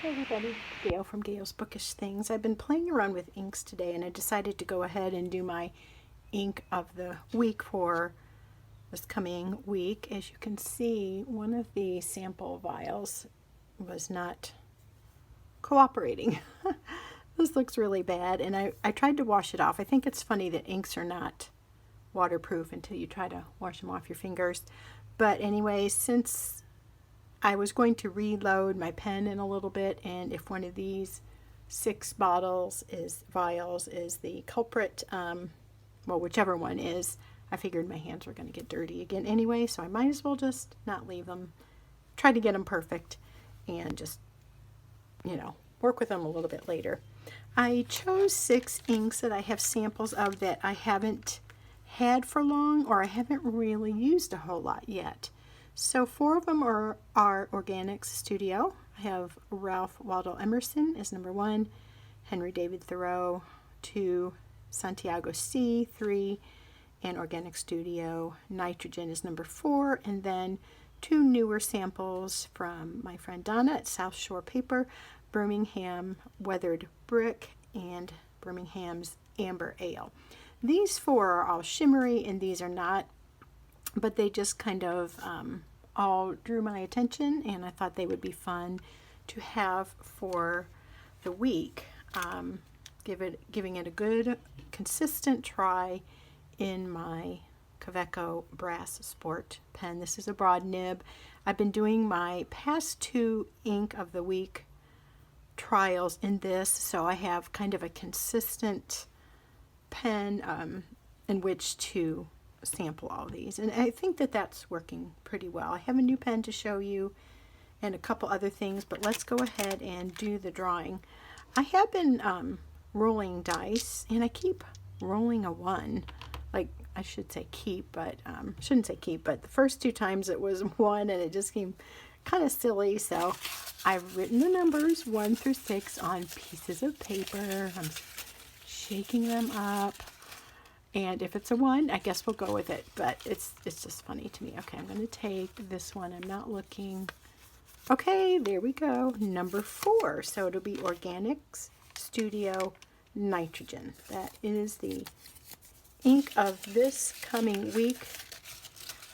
Hey everybody, Gail from Gail's Bookish Things. I've been playing around with inks today and I decided to go ahead and do my ink of the week for this coming week. As you can see, one of the sample vials was not cooperating. This looks really bad and I tried to wash it off. I think it's funny that inks are not waterproof until you try to wash them off your fingers. But anyway, since I was going to reload my pen in a little bit, and if one of these 6 vials is the culprit, well, whichever one is, I figured my hands were going to get dirty again anyway, so I might as well just not leave them, try to get them perfect, and just, work with them a little bit later. I chose 6 inks that I have samples of that I haven't had for long, or I haven't really used a whole lot yet. So 4 of them are Organics Studio. I have Ralph Waldo Emerson as number 1, Henry David Thoreau 2, Santiago C 3, and Organic Studio Nitrogen is number 4, and then 2 newer samples from my friend Donna at South Shore Paper, Birmingham Weathered Brick, and Birmingham's Amber Ale. These 4 are all shimmery and these are not, but they just kind of all drew my attention and I thought they would be fun to have for the week. Giving it a good consistent try in my Kaweco Brass Sport pen. This is a broad nib. I've been doing my past 2 ink of the week trials in this, so I have kind of a consistent pen in which to sample all these, and I think that that's working pretty well. I have a new pen to show you and a couple other things, but let's go ahead and do the drawing. I have been rolling dice and I keep rolling a 1. Like, I should say keep, but shouldn't say keep, but the first 2 times it was 1 and it just came kind of silly, so I've written the numbers 1 through 6 on pieces of paper. I'm shaking them up. And if it's a 1, I guess we'll go with it. But it's just funny to me. Okay, I'm going to take this one. I'm not looking. Okay, there we go. Number 4. So it'll be Organics Studio Nitrogen. That is the ink of this coming week.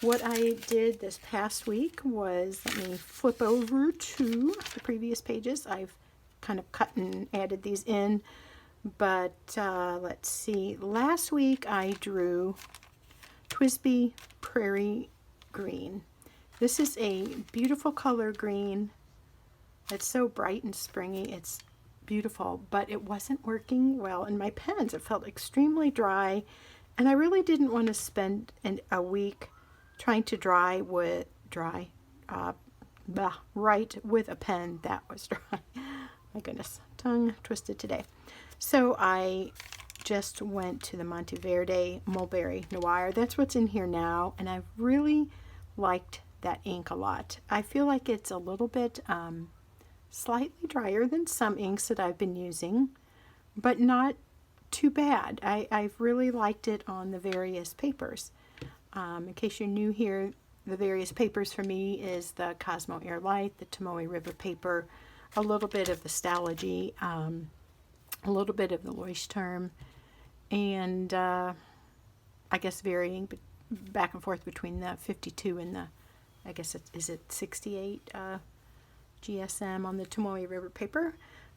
What I did this past week was, let me flip over to the previous pages. I've kind of cut and added these in. But let's see, last week I drew TWSBI Prairie Green. This is a beautiful color green. It's so bright and springy. It's beautiful, but it wasn't working well in my pens. It felt extremely dry, and I really didn't want to spend a week trying to write with a pen that was dry. My goodness, tongue twisted today. So I just went to the Monteverde Mulberry Noir. That's what's in here now, and I've really liked that ink a lot. I feel like it's a little bit slightly drier than some inks that I've been using, but not too bad. I've really liked it on the various papers. In case you're new here, the various papers for me is the Cosmo Air Light, the Tomoe River paper, a little bit of the Stalogy, a little bit of the Leuchtturm, and I guess varying back and forth between the 52 and the, I guess is it 68 GSM on the Tomoe River paper.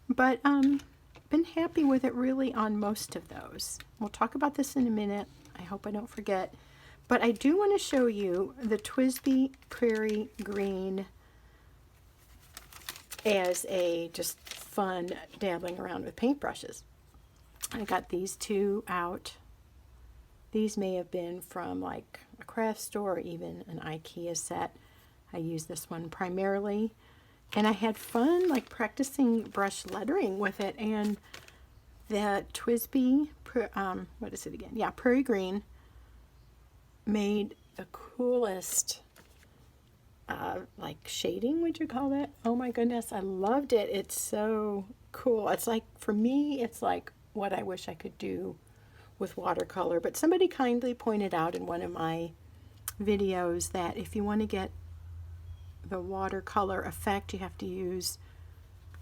But been happy with it really on most of those. We'll talk about this in a minute. I hope I don't forget. But I do want to show you the TWSBI Prairie Green as a just fun dabbling around with paintbrushes. I got these 2 out. These may have been from like a craft store or even an IKEA set. I used this one primarily, and I had fun like practicing brush lettering with it. And the TWSBI, what is it again? Yeah, Prairie Green made the coolest like shading, would you call that? Oh my goodness, I loved it. It's so cool. It's like, for me, it's like what I wish I could do with watercolor. But somebody kindly pointed out in one of my videos that if you want to get the watercolor effect, you have to use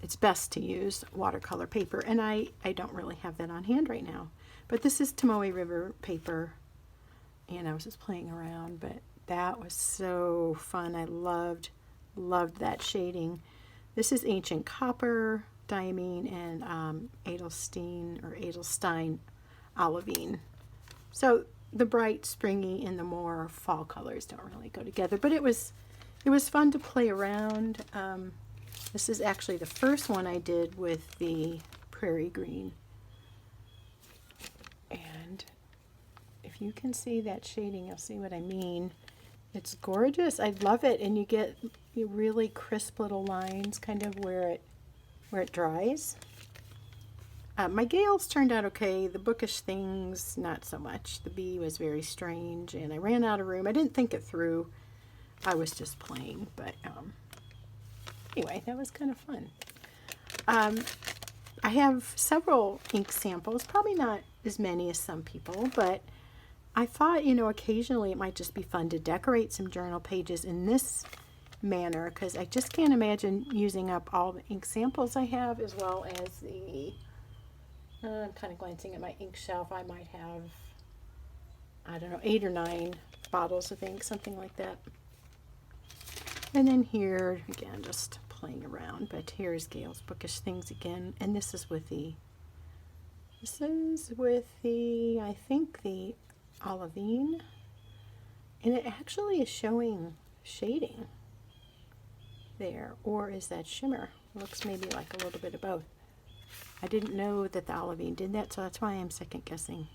it's best to use watercolor paper, and I don't really have that on hand right now. But this is Tomoe River paper, and I was just playing around, but that was so fun. I loved that shading. This is Ancient Copper, Diamine, and Edelstein Olivine. So the bright, springy, and the more fall colors don't really go together, but it was fun to play around. This is actually the first one I did with the prairie green. And if you can see that shading, you'll see what I mean. It's gorgeous. I love it. And you get really crisp little lines kind of where it dries. My Gales turned out okay. The Bookish Things, not so much. The bee was very strange, and I ran out of room. I didn't think it through. I was just playing, but anyway, that was kind of fun. I have several ink samples, probably not as many as some people, but I thought, occasionally it might just be fun to decorate some journal pages in this manner, because I just can't imagine using up all the ink samples I have, as well as the, I'm kind of glancing at my ink shelf. I might have, I don't know, 8 or 9 bottles of ink, something like that. And then here, again, just playing around, but here's Gale's Bookish Things again, and this is with the, I think the Olivine, and it actually is showing shading there, or is that shimmer? Looks maybe like a little bit of both. I didn't know that the Olivine did that, so that's why I'm second guessing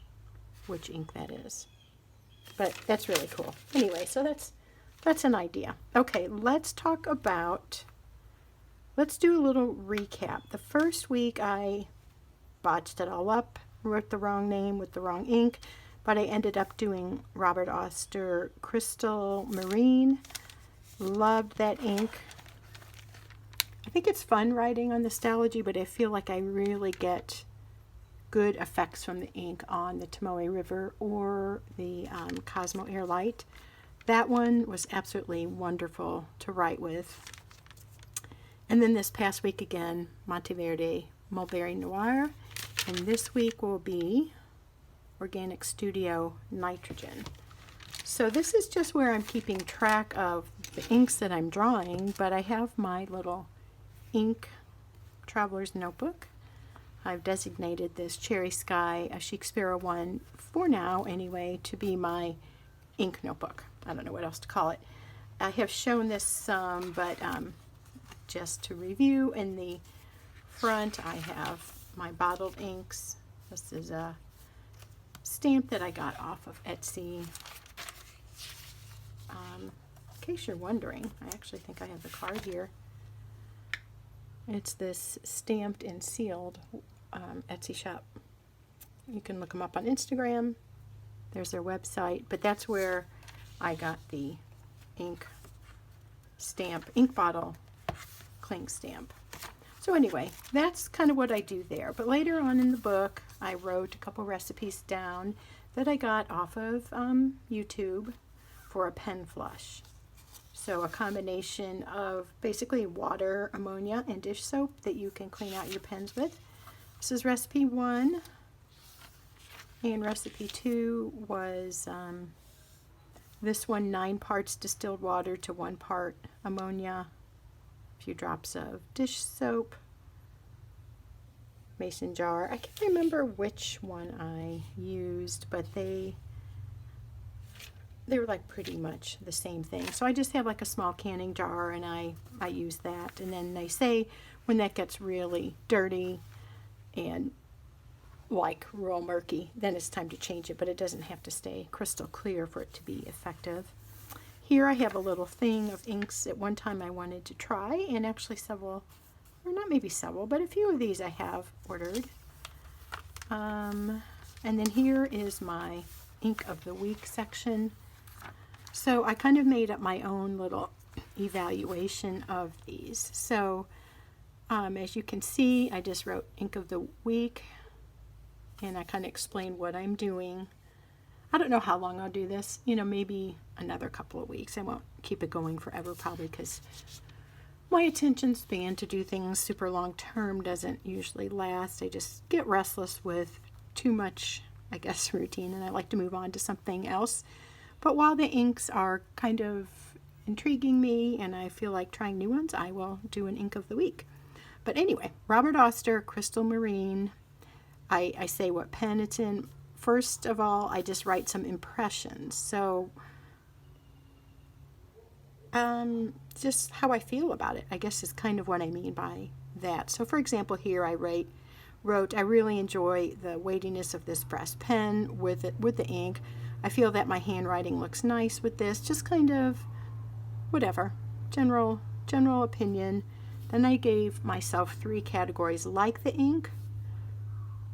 which ink that is. But that's really cool. Anyway, so that's an idea. Okay, let's do a little recap. The first week I botched it all up, wrote the wrong name with the wrong ink, but I ended up doing Robert Oster Crystal Marine. Loved that ink. I think it's fun writing on the Stalogy, but I feel like I really get good effects from the ink on the Tomoe River or the Cosmo Air Light. That one was absolutely wonderful to write with. And then this past week again, Monteverde Mulberry Noir. And this week will be Organic Studio Nitrogen. So this is just where I'm keeping track of the inks that I'm drawing, but I have my little ink traveler's notebook. I've designated this Cherry Sky, a Chic Sparrow one, for now anyway, to be my ink notebook. I don't know what else to call it. I have shown this some, but just to review, in the front I have my bottled inks. This is a stamp that I got off of Etsy. In case you're wondering, I actually think I have the card here. It's this stamped and sealed Etsy shop. You can look them up on Instagram. There's their website, but that's where I got the ink bottle cling stamp. So anyway, that's kind of what I do there. But later on in the book, I wrote a couple recipes down that I got off of YouTube for a pen flush. So a combination of basically water, ammonia, and dish soap that you can clean out your pens with. This is recipe 1. And recipe 2 was this one, 9 parts distilled water to 1 part ammonia, a few drops of dish soap, mason jar. I can't remember which one I used, but they were like pretty much the same thing. So I just have like a small canning jar, and I use that. And then they say when that gets really dirty and like real murky, then it's time to change it, but it doesn't have to stay crystal clear for it to be effective. Here I have a little thing of inks. At one time I wanted to try, and actually several, or not maybe several, but a few of these I have ordered. And then here is my ink of the week section. So I kind of made up my own little evaluation of these. So as you can see, I just wrote ink of the week, and I kind of explained what I'm doing. I don't know how long I'll do this, maybe another couple of weeks. I won't keep it going forever probably, because my attention span to do things super long term doesn't usually last. I just get restless with too much, I guess, routine, and I like to move on to something else. But while the inks are kind of intriguing me and I feel like trying new ones, I will do an ink of the week. But anyway, Robert Oster Crystal Marine. I say what pen it's in. First of all, I just write some impressions. So just how I feel about it, I guess, is kind of what I mean by that. So for example, here I wrote, I really enjoy the weightiness of this brass pen with the ink. I feel that my handwriting looks nice with this. Just kind of whatever, general opinion. Then I gave myself 3 categories: like the ink,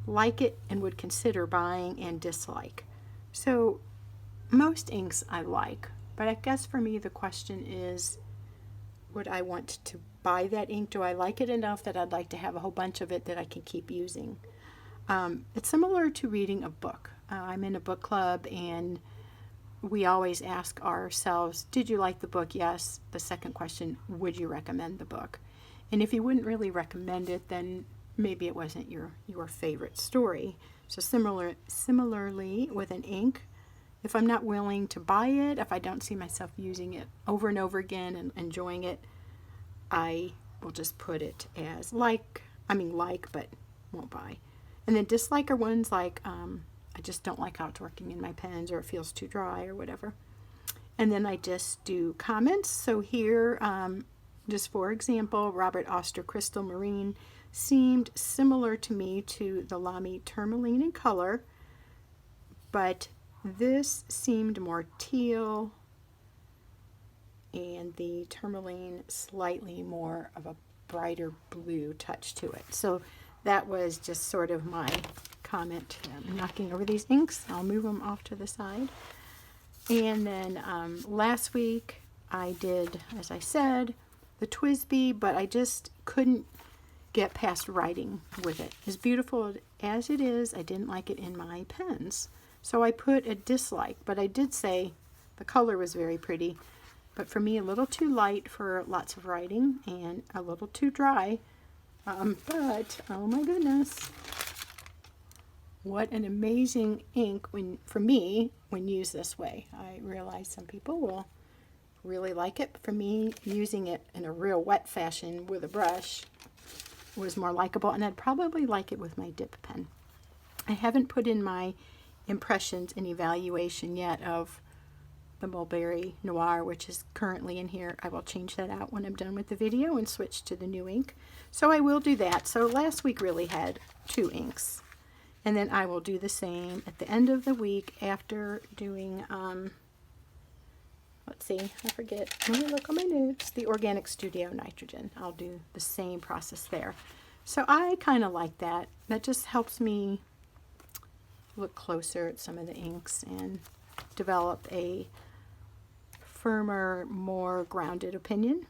like it and would consider buying, and dislike. So most inks I like, but I guess for me the question is, would I want to buy that ink? Do I like it enough that I'd like to have a whole bunch of it that I can keep using? It's similar to reading a book. I'm in a book club, and we always ask ourselves, did you like the book? Yes. The second question, would you recommend the book? And if you wouldn't really recommend it, then maybe it wasn't your favorite story. So similarly with an ink, if I'm not willing to buy it, if I don't see myself using it over and over again and enjoying it, I will just put it as like, but won't buy. And then dislike are ones like, I just don't like how it's working in my pens, or it feels too dry, or whatever. And then I just do comments. So here, just for example, Robert Oster Crystal Marine seemed similar to me to the Lamy Tourmaline in color, but this seemed more teal, and the Tourmaline slightly more of a brighter blue touch to it. So that was just sort of my comment. I'm knocking over these inks. I'll move them off to the side. And then last week I did, as I said, the TWSBI, but I just couldn't get past writing with it. As beautiful as it is, I didn't like it in my pens. So I put a dislike, but I did say the color was very pretty, but for me a little too light for lots of writing and a little too dry. But oh my goodness, what an amazing ink for me when used this way. I realize some people will really like it, but for me, using it in a real wet fashion with a brush was more likable, and I'd probably like it with my dip pen. I haven't put in my impressions and evaluation yet of the Mulberry Noir, which is currently in here. I will change that out when I'm done with the video and switch to the new ink. So I will do that. So last week really had 2 inks. And then I will do the same at the end of the week after doing, let's see, I forget. Let me look on my notes. The Organic Studio Nitrogen. I'll do the same process there. So I kind of like that. That just helps me look closer at some of the inks and develop a firmer, more grounded opinion.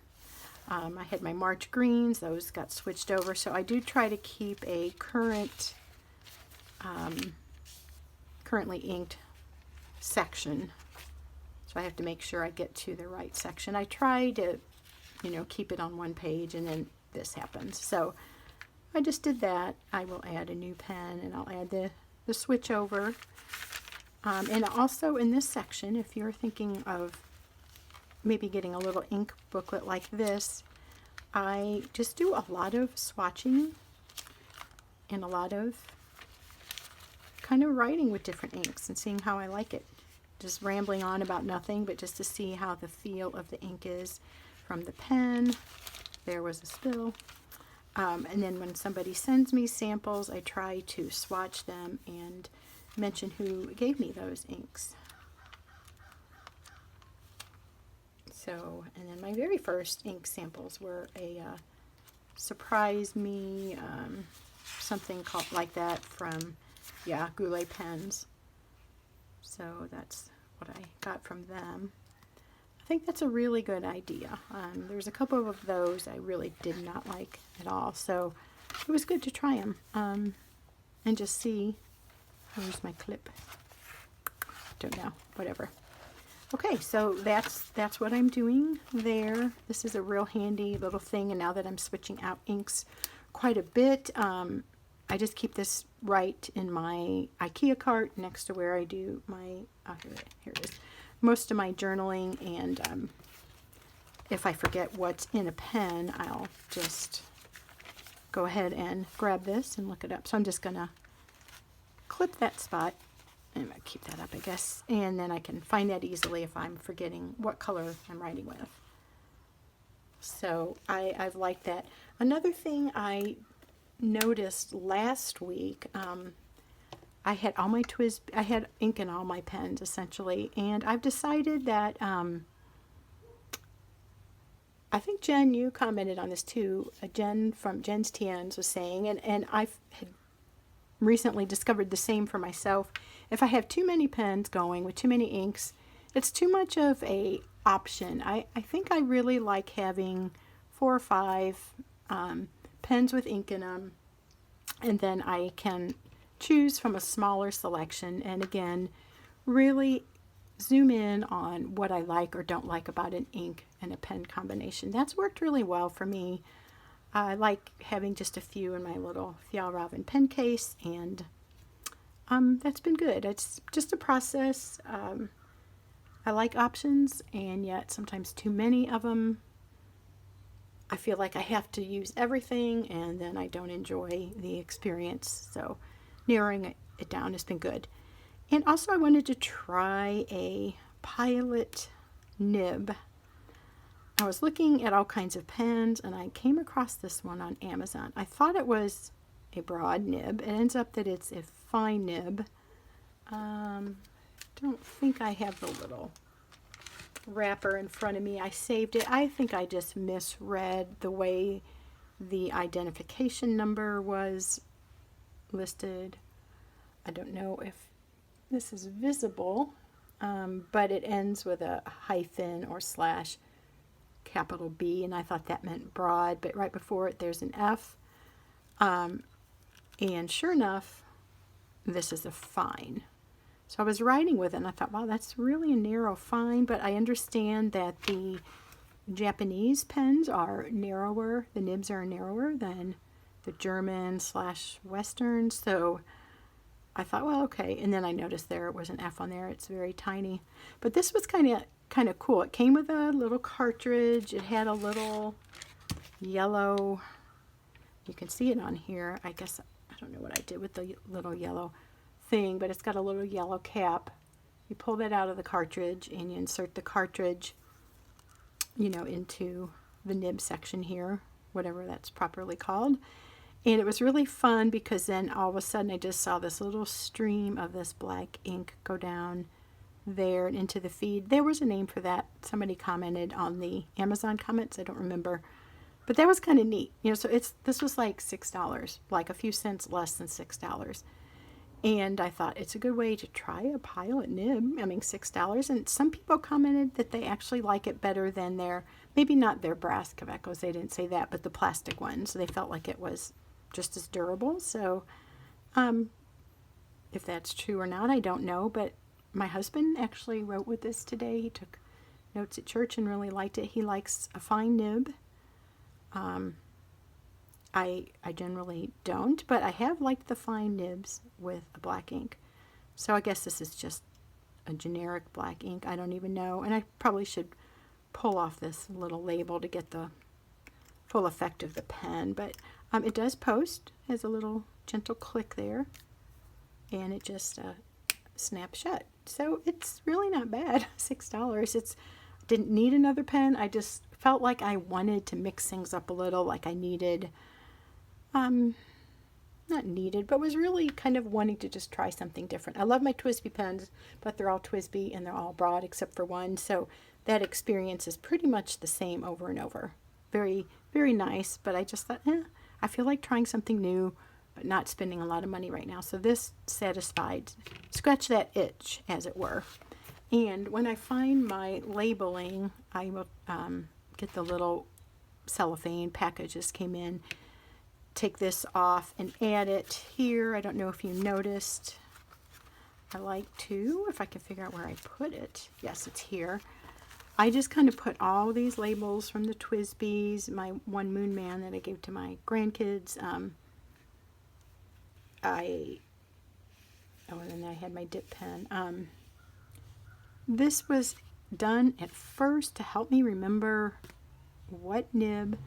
I had my March greens. Those got switched over. So I do try to keep a currently inked section. So I have to make sure I get to the right section. I try to, keep it on one page, and then this happens. So I just did that. I will add a new pen, and I'll add the switch over. And also in this section, if you're thinking of maybe getting a little ink booklet like this, I just do a lot of swatching and a lot of kind of writing with different inks and seeing how I like it. Just rambling on about nothing, but just to see how the feel of the ink is from the pen. There was a spill. And then when somebody sends me samples, I try to swatch them and mention who gave me those inks. So, and then my very first ink samples were a Surprise Me, something called like that from, Goulet Pens. So that's what I got from them. I think that's a really good idea. There's a couple of those I really did not like at all, so it was good to try them and just see. Where's my clip? Don't know, whatever. Okay, so that's what I'm doing there. This is a real handy little thing, and now that I'm switching out inks quite a bit, I just keep this right in my IKEA cart next to where I do my, here it is, most of my journaling, and if I forget what's in a pen, I'll just go ahead and grab this and look it up. So I'm just going to clip that spot. I'm going to keep that up, I guess, and then I can find that easily if I'm forgetting what color I'm writing with. So I've liked that. Another thing I noticed last week, I had all my I had ink in all my pens essentially, and I've decided that I think Jen, you commented on this too. Jen from Jen's TNs was saying, and I've had recently discovered the same for myself. If I have too many pens going with too many inks, it's too much of a option. I think I really like having 4 or 5 pens with ink in them, and then I can choose from a smaller selection, and again, really zoom in on what I like or don't like about an ink and a pen combination. That's worked really well for me. I like having just a few in my little Fjallraven pen case, and that's been good. It's just a process. I like options, and yet sometimes too many of them. I feel like I have to use everything, and then I don't enjoy the experience. So narrowing it down has been good. And also I wanted to try a Pilot nib. I was looking at all kinds of pens, and I came across this one on Amazon. I thought it was a broad nib. It ends up that it's a fine nib. Don't think I have the little wrapper in front of me. I saved it. I think I just misread the way the identification number was listed. I don't know if this is visible, but it ends with a hyphen or slash capital B, and I thought that meant broad, but right before it there's an F, and sure enough, this is a fine. So I was writing with it, and I thought, wow, that's really a narrow fine, but I understand that the Japanese pens are narrower, the nibs are narrower than the German / Western, so I thought, well, okay, and then I noticed there was an F on there. It's very tiny, but this was kind of cool. It came with a little cartridge. It had a little yellow, you can see it on here. I guess, I don't know what I did with the little yellow thing, but it's got a little yellow cap. You pull that out of the cartridge and you insert the cartridge, you know, into the nib section here, whatever that's properly called. And it was really fun because then all of a sudden I just saw this little stream of this black ink go down there and into the feed. There was a name for that. Somebody commented on the Amazon comments. I don't remember. But that was kind of neat. You know, so this was like $6, like a few cents less than $6. And I thought it's a good way to try a Pilot nib. I mean, $6. And some people commented that they actually like it better than their, maybe not their brass Kavecos, they didn't say that, but the plastic ones. So they felt like it was just as durable. So if that's true or not, I don't know. But my husband actually wrote with this today. He took notes at church and really liked it. He likes a fine nib. I generally don't, but I have liked the fine nibs with a black ink. So I guess this is just a generic black ink. I don't even know. And I probably should pull off this little label to get the full effect of the pen. But it does post, has a little gentle click there, and it just snaps shut. So it's really not bad. $6. Didn't need another pen. I just felt like I wanted to mix things up a little, like I needed, not needed, but was really kind of wanting to just try something different. I love my TWSBI pens, but they're all TWSBI and they're all broad except for one, so that experience is pretty much the same over and over. Very, very nice, but I just thought, I feel like trying something new, but not spending a lot of money right now. So this satisfied, scratch that itch, as it were. And when I find my labeling, I will get the little cellophane packages came in, take this off and add it here. I don't know if you noticed. I like to, if I can figure out where I put it. Yes, it's here. I just kind of put all these labels from the TWSBIs, my one Moon Man that I gave to my grandkids. And then I had my dip pen. This was done at first to help me remember what nib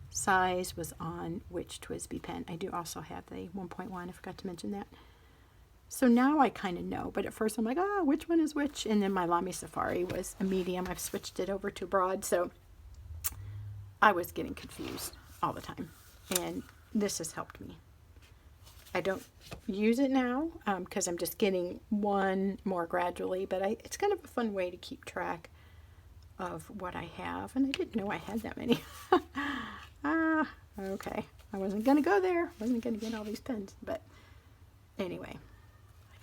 size was on which TWSBI pen. I do also have the 1.1, I forgot to mention that. So now I kind of know, but at first I'm like, oh, which one is which? And then my Lamy Safari was a medium. I've switched it over to broad, so I was getting confused all the time. And this has helped me. I don't use it now because I'm just getting one more gradually, but it's kind of a fun way to keep track of what I have. And I didn't know I had that many. Okay. I wasn't going to go there. I wasn't going to get all these pens, but anyway.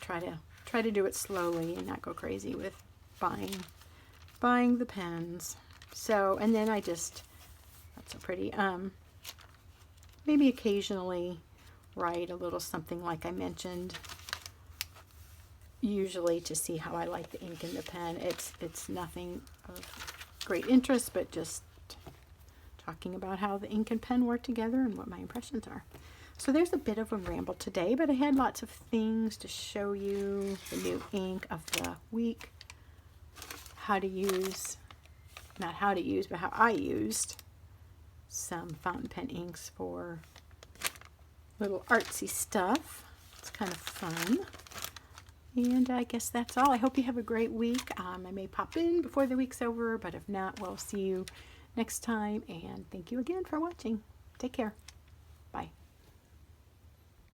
Try to do it slowly and not go crazy with buying the pens. So, and then that's so pretty. Maybe occasionally write a little something like I mentioned. Usually to see how I like the ink in the pen. It's nothing of great interest, but just talking about how the ink and pen work together and what my impressions are. So there's a bit of a ramble today, but I had lots of things to show you. The new ink of the week, how to use, not how to use, but how I used some fountain pen inks for little artsy stuff. It's kind of fun. And I guess that's all. I hope you have a great week. I may pop in before the week's over, but if not, we'll see you next time. And thank you again for watching. Take care. Bye.